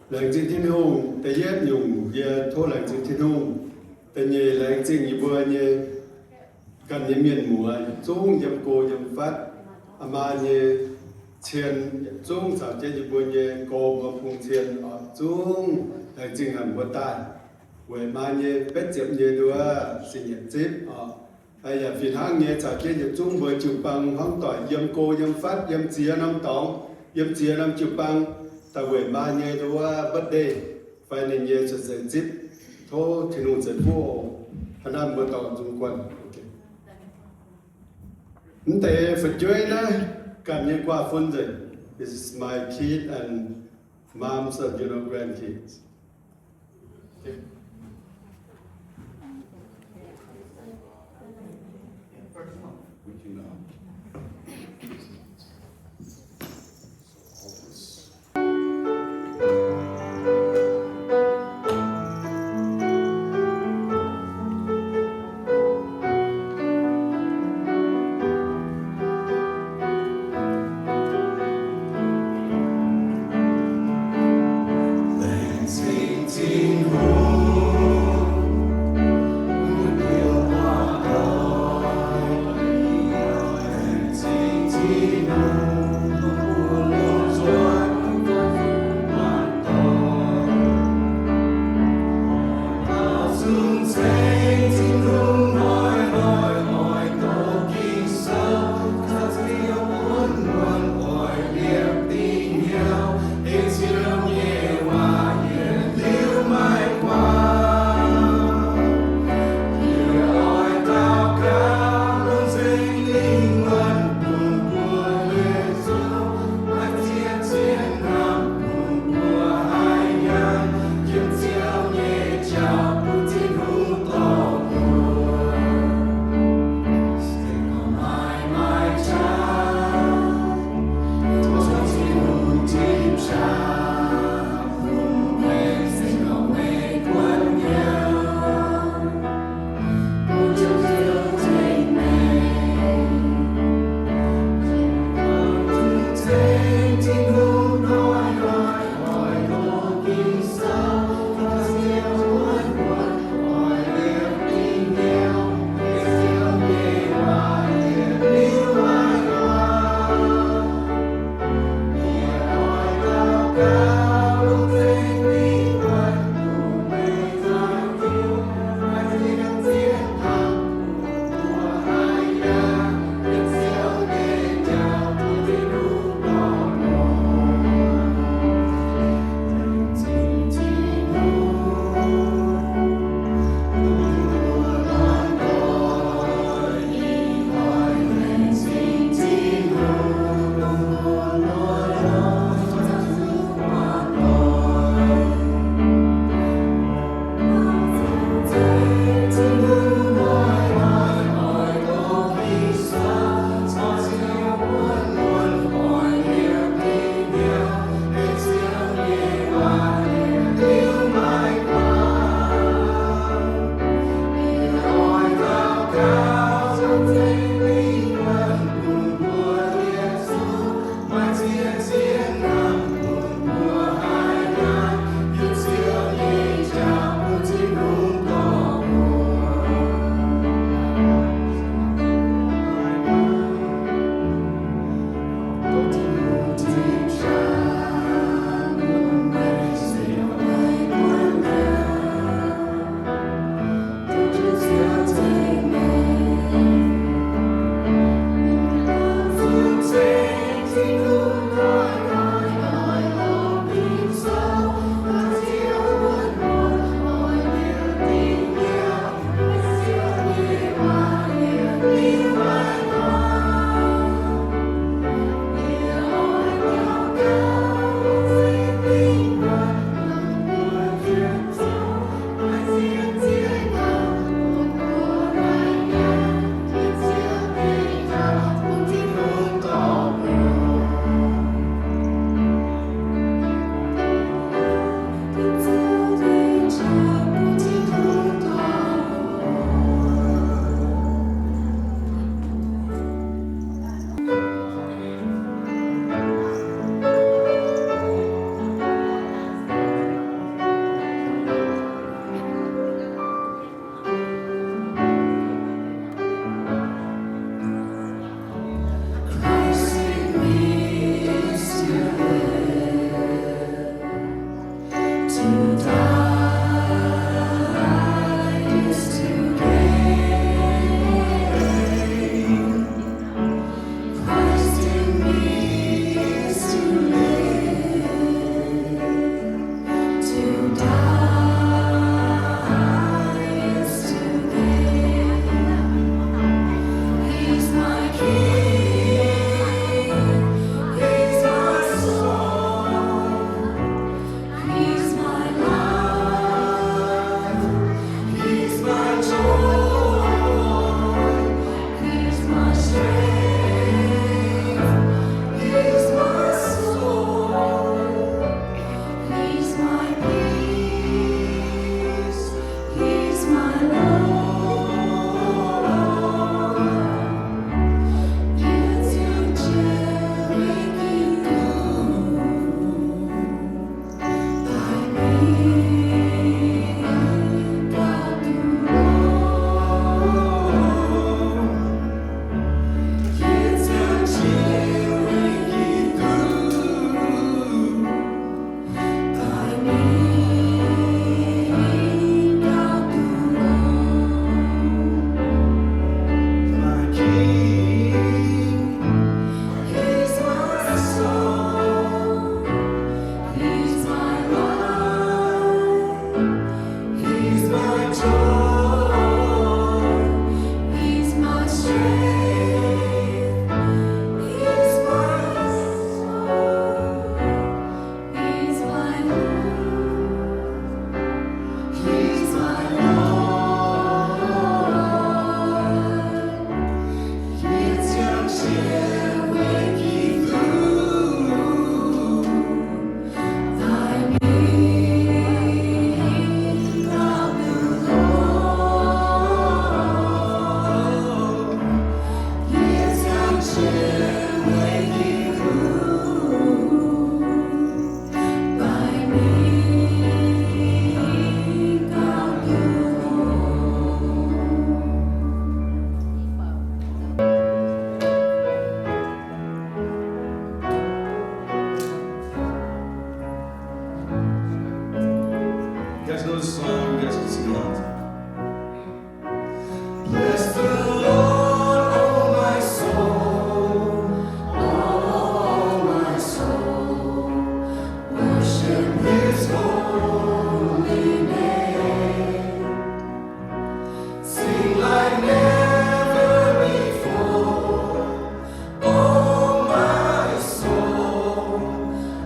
Lệnh chính thiên hùng, tế yết nhung kia thô lệnh chính thiên hùng, tế nhề lệnh chính nhị bùa nhề cần nhị miền mùa, chung yếm cô yếm phát, mà nhề chiên chung sao chế nhị bùa nhề cô mà phùng chiên ở chung lệnh chính hẳn bùa tài, với mà nhề bết chém nhề đua sinh nhật chếp, bây giờ phiền hàng nhề sao chế nhị chung với chụp bằng hăng tỏi yếm cô yếm phát yếm chia năm tóng, yếm chia năm chụp bằng ta về mà nhé đó bất đề phải nên nhé cho dễ chip thô thì nó sẽ vô anh em mới tao dùng quân nhưngแต่ฝึกช่วยนะการยังกว่าฟุ้นเลย this is my kid and mom's grandkids okay. Would you know? Sing, sing, oh. guys know this song, you guys can sing along. Bless the Lord, oh my soul, worship His holy name. Sing like never before, oh my soul,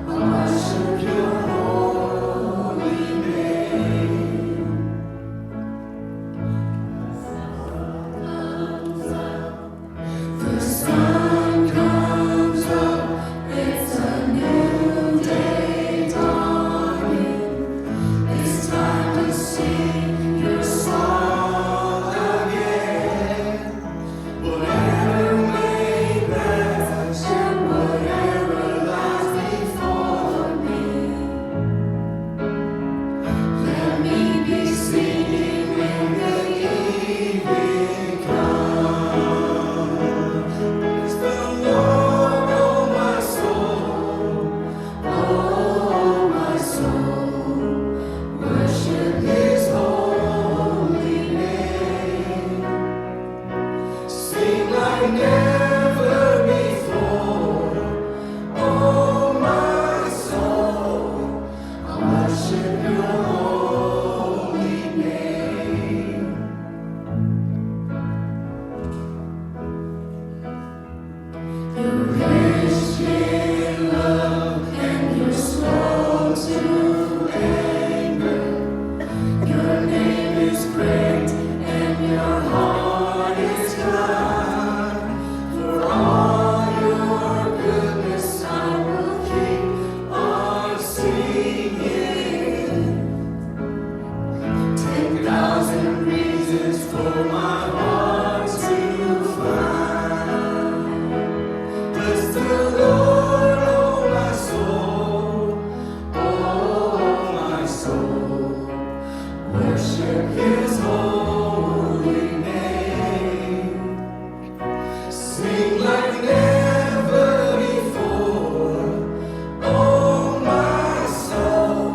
worship Your holy name. The sun comes up, it's a new day dawning. It's time to sing Your song again. Whatever may pass and whatever lies before me, let me be singing when the evening comes. Bless the Lord, oh my soul, worship His holy name. Sing like never before, oh my soul, I worship Your holy name. You're rich in love and You're slow to anger. Your name is great and Your heart is kind. For all Your goodness I will keep on singing. 10,000 reasons for my heart to find. Bless the Lord, oh my soul, worship His holy name. Sing like never before, oh my soul,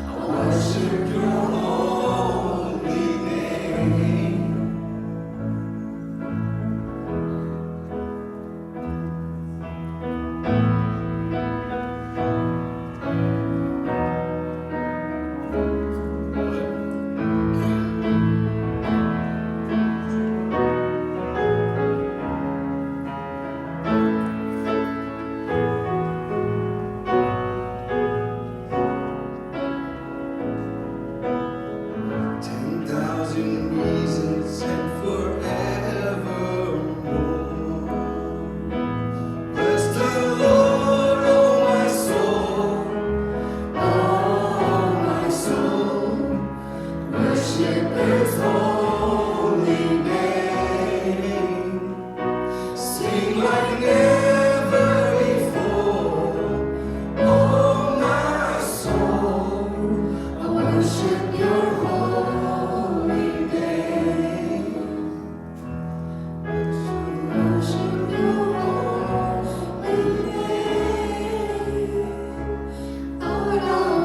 I worship Your holy name.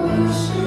Worship